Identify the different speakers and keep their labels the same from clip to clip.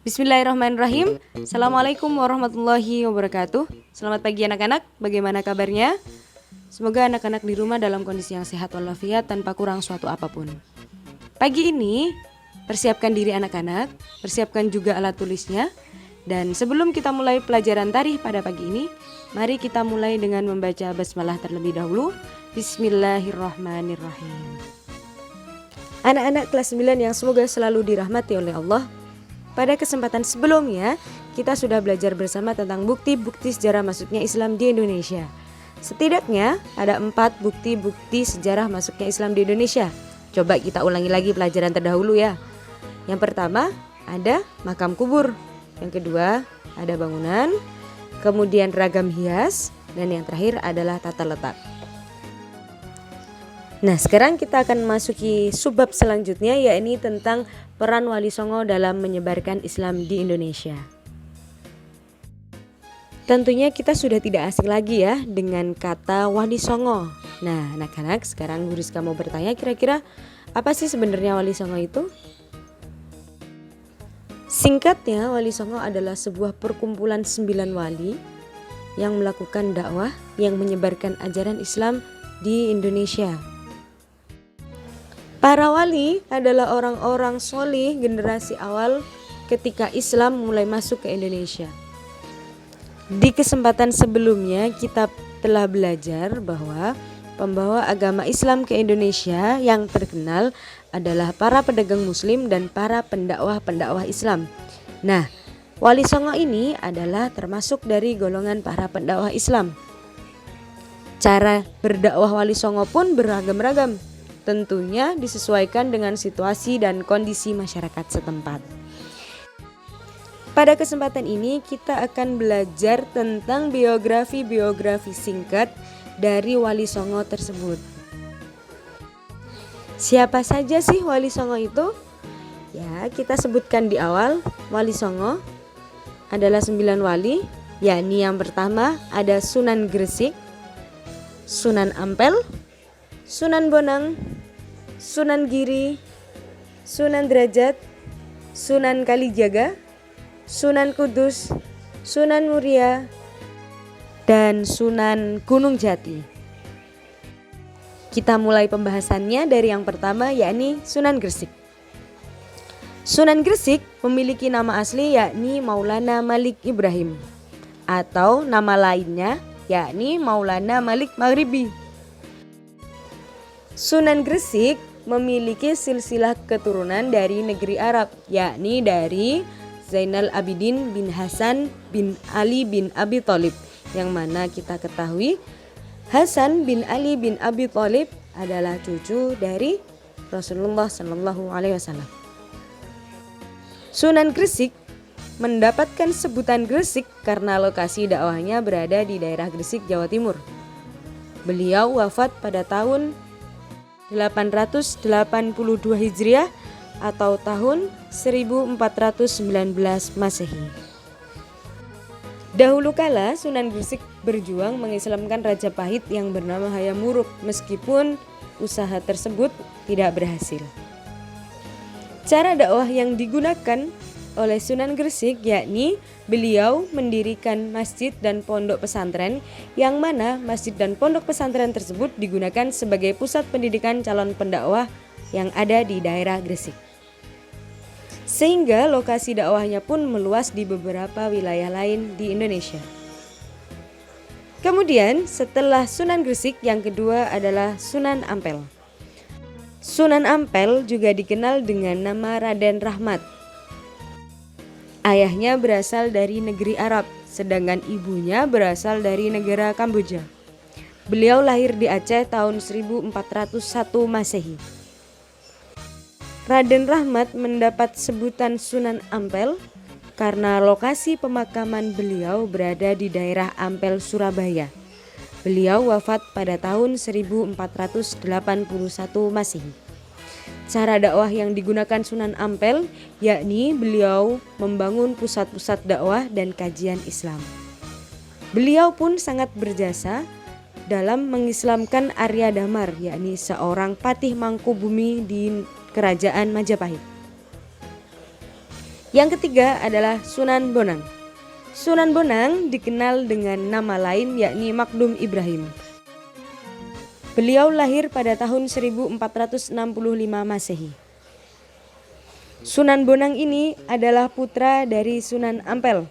Speaker 1: Bismillahirrahmanirrahim. Assalamualaikum warahmatullahi wabarakatuh. Selamat pagi anak-anak, bagaimana kabarnya? Semoga anak-anak di rumah dalam kondisi yang sehat walafiat tanpa kurang suatu apapun. Pagi ini, persiapkan diri anak-anak, persiapkan juga alat tulisnya. Dan sebelum kita mulai pelajaran tarikh pada pagi ini, mari kita mulai dengan membaca basmalah terlebih dahulu. Bismillahirrahmanirrahim. Anak-anak kelas 9 yang semoga selalu dirahmati oleh Allah. Pada kesempatan sebelumnya, kita sudah belajar bersama tentang bukti-bukti sejarah masuknya Islam di Indonesia. Setidaknya ada 4 bukti-bukti sejarah masuknya Islam di Indonesia. Coba kita ulangi lagi pelajaran terdahulu ya. Yang pertama, ada makam kubur. Yang kedua, ada bangunan. Kemudian ragam hias. Dan yang terakhir adalah tata letak. Nah, sekarang kita akan masuki subbab selanjutnya, yakni tentang peran Wali Songo dalam menyebarkan Islam di Indonesia. Tentunya kita sudah tidak asing lagi ya dengan kata Wali Songo. Nah, anak-anak, sekarang Guru Rizka mau bertanya, kira-kira apa sih sebenarnya Wali Songo itu? Singkatnya, Wali Songo adalah sebuah perkumpulan 9 wali yang melakukan dakwah yang menyebarkan ajaran Islam di Indonesia. Para wali adalah orang-orang solih generasi awal ketika Islam mulai masuk ke Indonesia. Di kesempatan sebelumnya kita telah belajar bahwa pembawa agama Islam ke Indonesia yang terkenal adalah para pedagang muslim dan para pendakwah-pendakwah Islam. Nah, Wali Songo ini adalah termasuk dari golongan para pendakwah Islam. Cara berdakwah Wali Songo pun beragam-ragam. Tentunya disesuaikan dengan situasi dan kondisi masyarakat setempat. Pada kesempatan ini kita akan belajar tentang biografi singkat dari Wali Songo tersebut. Siapa saja sih Wali Songo itu? Ya, kita sebutkan di awal. Wali Songo adalah 9 wali, yakni yang pertama ada Sunan Gresik, Sunan Ampel, Sunan Bonang, Sunan Giri, Sunan Derajat, Sunan Kalijaga, Sunan Kudus, Sunan Muria, dan Sunan Gunung Jati. Kita mulai pembahasannya dari yang pertama, yakni Sunan Gresik. Sunan Gresik memiliki nama asli yakni Maulana Malik Ibrahim, atau nama lainnya yakni Maulana Malik Maghribi. Sunan Gresik memiliki silsilah keturunan dari negeri Arab, yakni dari Zainal Abidin bin Hasan bin Ali bin Abi Thalib, yang mana kita ketahui Hasan bin Ali bin Abi Thalib adalah cucu dari Rasulullah SAW. Sunan Gresik mendapatkan sebutan Gresik karena lokasi dakwahnya berada di daerah Gresik, Jawa Timur. Beliau wafat pada tahun 882 Hijriah atau tahun 1419 Masehi. Dahulu kala Sunan Gresik berjuang mengislamkan Rajapahit yang bernama Hayam Wuruk, meskipun usaha tersebut tidak berhasil. Cara dakwah yang digunakan oleh Sunan Gresik yakni beliau mendirikan masjid dan pondok pesantren, yang mana masjid dan pondok pesantren tersebut digunakan sebagai pusat pendidikan calon pendakwah yang ada di daerah Gresik. Sehingga lokasi dakwahnya pun meluas di beberapa wilayah lain di Indonesia. Kemudian setelah Sunan Gresik, yang kedua adalah Sunan Ampel. Sunan Ampel juga dikenal dengan nama Raden Rahmat. Ayahnya berasal dari negeri Arab, sedangkan ibunya berasal dari negara Kamboja. Beliau lahir di Aceh tahun 1401 Masehi. Raden Rahmat mendapat sebutan Sunan Ampel karena lokasi pemakaman beliau berada di daerah Ampel, Surabaya. Beliau wafat pada tahun 1481 Masehi. Cara dakwah yang digunakan Sunan Ampel yakni beliau membangun pusat-pusat dakwah dan kajian Islam. Beliau pun sangat berjasa dalam mengislamkan Arya Damar, yakni seorang patih Mangkubumi di Kerajaan Majapahit. Yang ketiga adalah Sunan Bonang. Sunan Bonang dikenal dengan nama lain yakni Makdum Ibrahim. Beliau lahir pada tahun 1465 Masehi. Sunan Bonang ini adalah putra dari Sunan Ampel.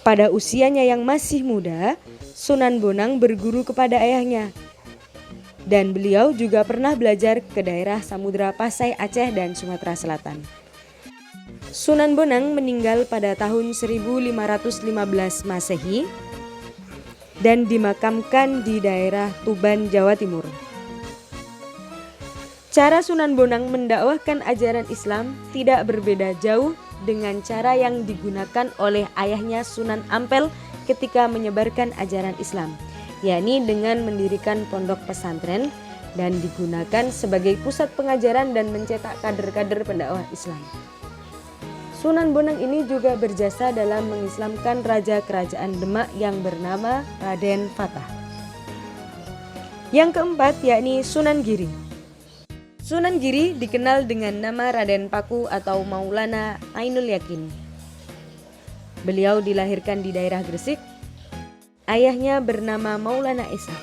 Speaker 1: Pada usianya yang masih muda, Sunan Bonang berguru kepada ayahnya. Dan beliau juga pernah belajar ke daerah Samudra Pasai, Aceh dan Sumatera Selatan. Sunan Bonang meninggal pada tahun 1515 Masehi dan dimakamkan di daerah Tuban, Jawa Timur. Cara Sunan Bonang mendakwahkan ajaran Islam tidak berbeda jauh dengan cara yang digunakan oleh ayahnya Sunan Ampel ketika menyebarkan ajaran Islam, yakni dengan mendirikan pondok pesantren dan digunakan sebagai pusat pengajaran dan mencetak kader-kader pendakwah Islam. Sunan Bonang ini juga berjasa dalam mengislamkan raja kerajaan Demak yang bernama Raden Fatah. Yang keempat yakni Sunan Giri. Sunan Giri dikenal dengan nama Raden Paku atau Maulana Ainul Yakin. Beliau dilahirkan di daerah Gresik. Ayahnya bernama Maulana Esa.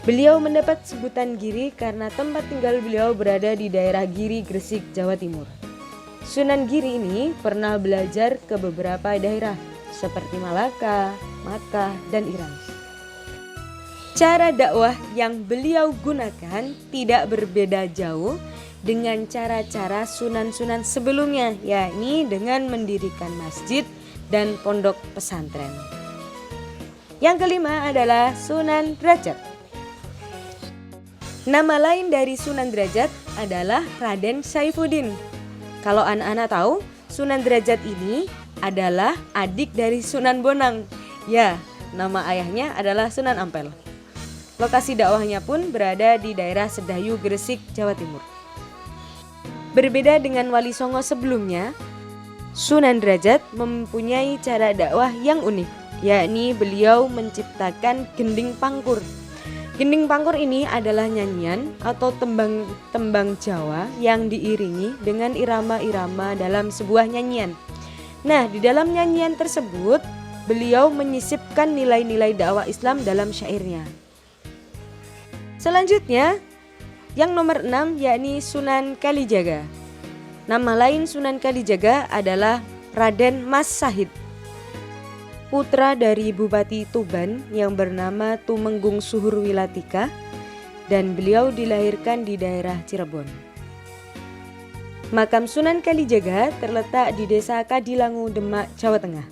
Speaker 1: Beliau mendapat sebutan Giri karena tempat tinggal beliau berada di daerah Giri, Gresik, Jawa Timur. Sunan Giri ini pernah belajar ke beberapa daerah seperti Malaka, Makkah, dan Iran. Cara dakwah yang beliau gunakan tidak berbeda jauh dengan cara-cara sunan-sunan sebelumnya, yakni dengan mendirikan masjid dan pondok pesantren. Yang kelima adalah Sunan Derajat. Nama lain dari Sunan Derajat adalah Raden Saifuddin. Kalau anak-anak tahu, Sunan Derajat ini adalah adik dari Sunan Bonang. Ya, nama ayahnya adalah Sunan Ampel. Lokasi dakwahnya pun berada di daerah Sedayu, Gresik, Jawa Timur. Berbeda dengan Wali Songo sebelumnya, Sunan Derajat mempunyai cara dakwah yang unik, yakni beliau menciptakan gending pangkur. Gending pangkur ini adalah nyanyian atau tembang Jawa yang diiringi dengan irama-irama dalam sebuah nyanyian. Nah, di dalam nyanyian tersebut, beliau menyisipkan nilai-nilai dakwah Islam dalam syairnya. Selanjutnya, yang nomor 6 yakni Sunan Kalijaga. Nama lain Sunan Kalijaga adalah Raden Mas Sahid, putra dari Bupati Tuban yang bernama Tumenggung Suhur Wilatika, dan beliau dilahirkan di daerah Cirebon. Makam Sunan Kalijaga terletak di Desa Kadilangu, Demak, Jawa Tengah.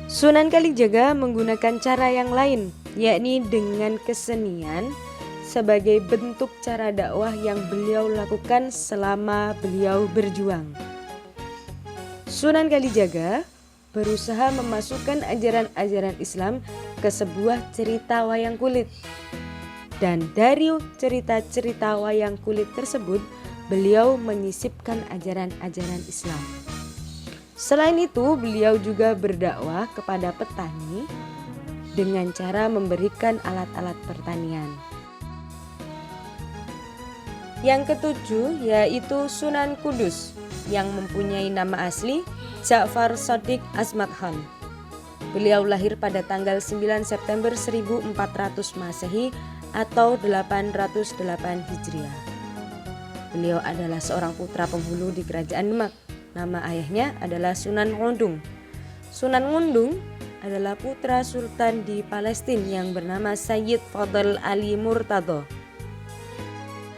Speaker 1: Sunan Kalijaga menggunakan cara yang lain, yakni dengan kesenian sebagai bentuk cara dakwah yang beliau lakukan selama beliau berjuang. Sunan Kalijaga berusaha memasukkan ajaran-ajaran Islam ke sebuah cerita wayang kulit. Dan dari cerita-cerita wayang kulit tersebut, beliau menyisipkan ajaran-ajaran Islam. Selain itu, beliau juga berdakwah kepada petani dengan cara memberikan alat-alat pertanian. Yang ketujuh yaitu Sunan Kudus yang mempunyai nama asli Ja'far Shadiq Asmad Khan. Beliau lahir pada tanggal 9 September 1400 Masehi atau 808 Hijriah. Beliau adalah seorang putra penghulu di Kerajaan Demak. Nama ayahnya adalah Sunan Ngundung. Sunan Ngundung adalah putra sultan di Palestina yang bernama Sayyid Fadl Ali Murtado.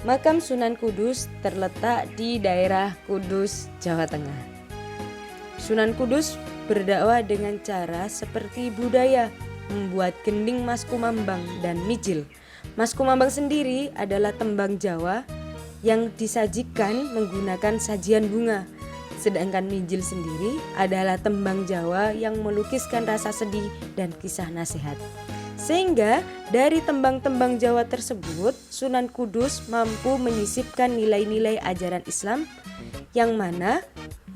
Speaker 1: Makam Sunan Kudus terletak di daerah Kudus, Jawa Tengah. Sunan Kudus berdakwah dengan cara seperti budaya membuat gending Mas Kumambang dan mijil. Mas Kumambang sendiri adalah tembang Jawa yang disajikan menggunakan sajian bunga. Sedangkan mijil sendiri adalah tembang Jawa yang melukiskan rasa sedih dan kisah nasihat. Sehingga dari tembang-tembang Jawa tersebut, Sunan Kudus mampu menyisipkan nilai-nilai ajaran Islam yang mana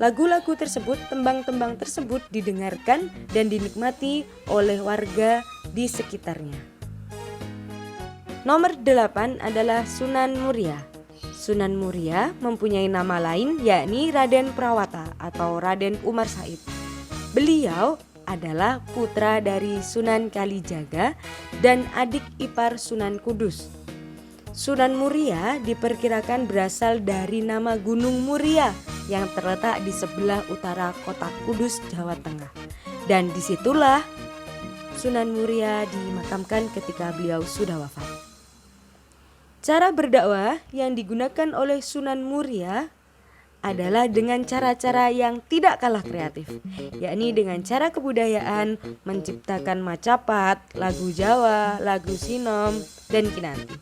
Speaker 1: lagu-lagu tersebut, tembang-tembang tersebut didengarkan dan dinikmati oleh warga di sekitarnya. Nomor 8 adalah Sunan Muria. Sunan Muria mempunyai nama lain yakni Raden Prawata atau Raden Umar Said. Beliau adalah putra dari Sunan Kalijaga dan adik ipar Sunan Kudus. Sunan Muria diperkirakan berasal dari nama Gunung Muria yang terletak di sebelah utara kota Kudus, Jawa Tengah. Dan disitulah Sunan Muria dimakamkan ketika beliau sudah wafat. Cara berdakwah yang digunakan oleh Sunan Muria adalah dengan cara-cara yang tidak kalah kreatif, yakni dengan cara kebudayaan, menciptakan macapat, lagu Jawa, lagu Sinom, dan Kinanti.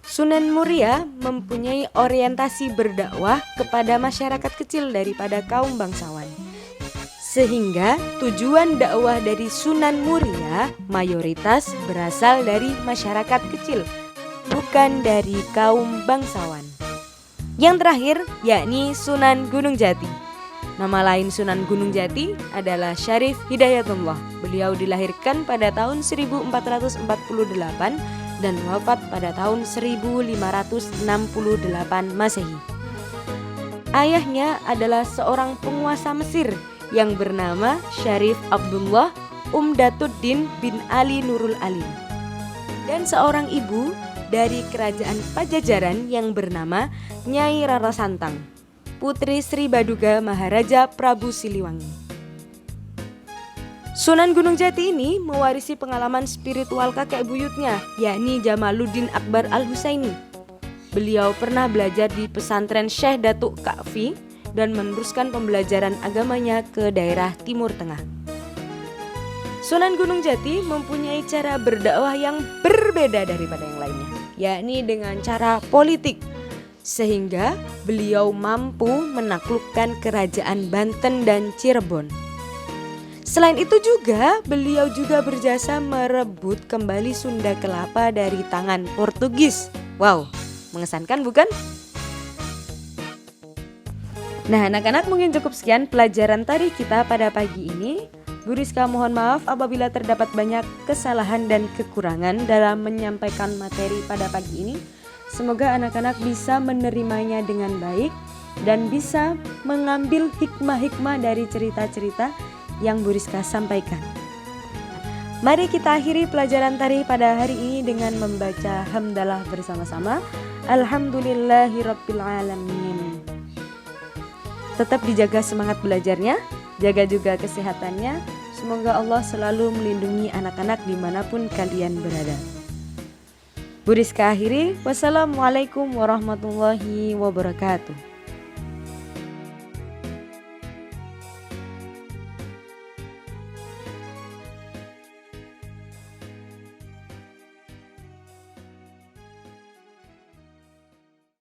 Speaker 1: Sunan Muria mempunyai orientasi berdakwah kepada masyarakat kecil daripada kaum bangsawan. Sehingga tujuan dakwah dari Sunan Muria mayoritas berasal dari masyarakat kecil, bukan dari kaum bangsawan. Yang terakhir yakni Sunan Gunung Jati. Nama lain Sunan Gunung Jati adalah Syarif Hidayatullah. Beliau dilahirkan pada tahun 1448 dan wafat pada tahun 1568 Masehi. Ayahnya adalah seorang penguasa Mesir yang bernama Syarif Abdullah Umdatuddin bin Ali Nurul Alim, dan seorang ibu dari kerajaan Pajajaran yang bernama Nyai Rara Santang, putri Sri Baduga Maharaja Prabu Siliwangi. Sunan Gunung Jati ini mewarisi pengalaman spiritual kakek buyutnya, yakni Jamaluddin Akbar Al-Husaini. Beliau pernah belajar di pesantren Syekh Datuk Ka'fi dan meneruskan pembelajaran agamanya ke daerah Timur Tengah. Sunan Gunung Jati mempunyai cara berdakwah yang berbeda daripada yang lainnya, yakni dengan cara politik, sehingga beliau mampu menaklukkan kerajaan Banten dan Cirebon. Selain itu juga beliau juga berjasa merebut kembali Sunda Kelapa dari tangan Portugis. Wow, mengesankan bukan? Nah anak-anak, mungkin cukup sekian pelajaran tarikh kita pada pagi ini. Bu Rizka mohon maaf apabila terdapat banyak kesalahan dan kekurangan dalam menyampaikan materi pada pagi ini. Semoga anak-anak bisa menerimanya dengan baik dan bisa mengambil hikmah-hikmah dari cerita-cerita yang Bu Rizka sampaikan. Mari kita akhiri pelajaran tarikh pada hari ini dengan membaca hamdalah bersama-sama. Alhamdulillahirabbil alamin. Tetap dijaga semangat belajarnya, jaga juga kesehatannya. Semoga Allah selalu melindungi anak-anak dimanapun kalian berada. Bu Rizka akhiri, wassalamualaikum warahmatullahi wabarakatuh.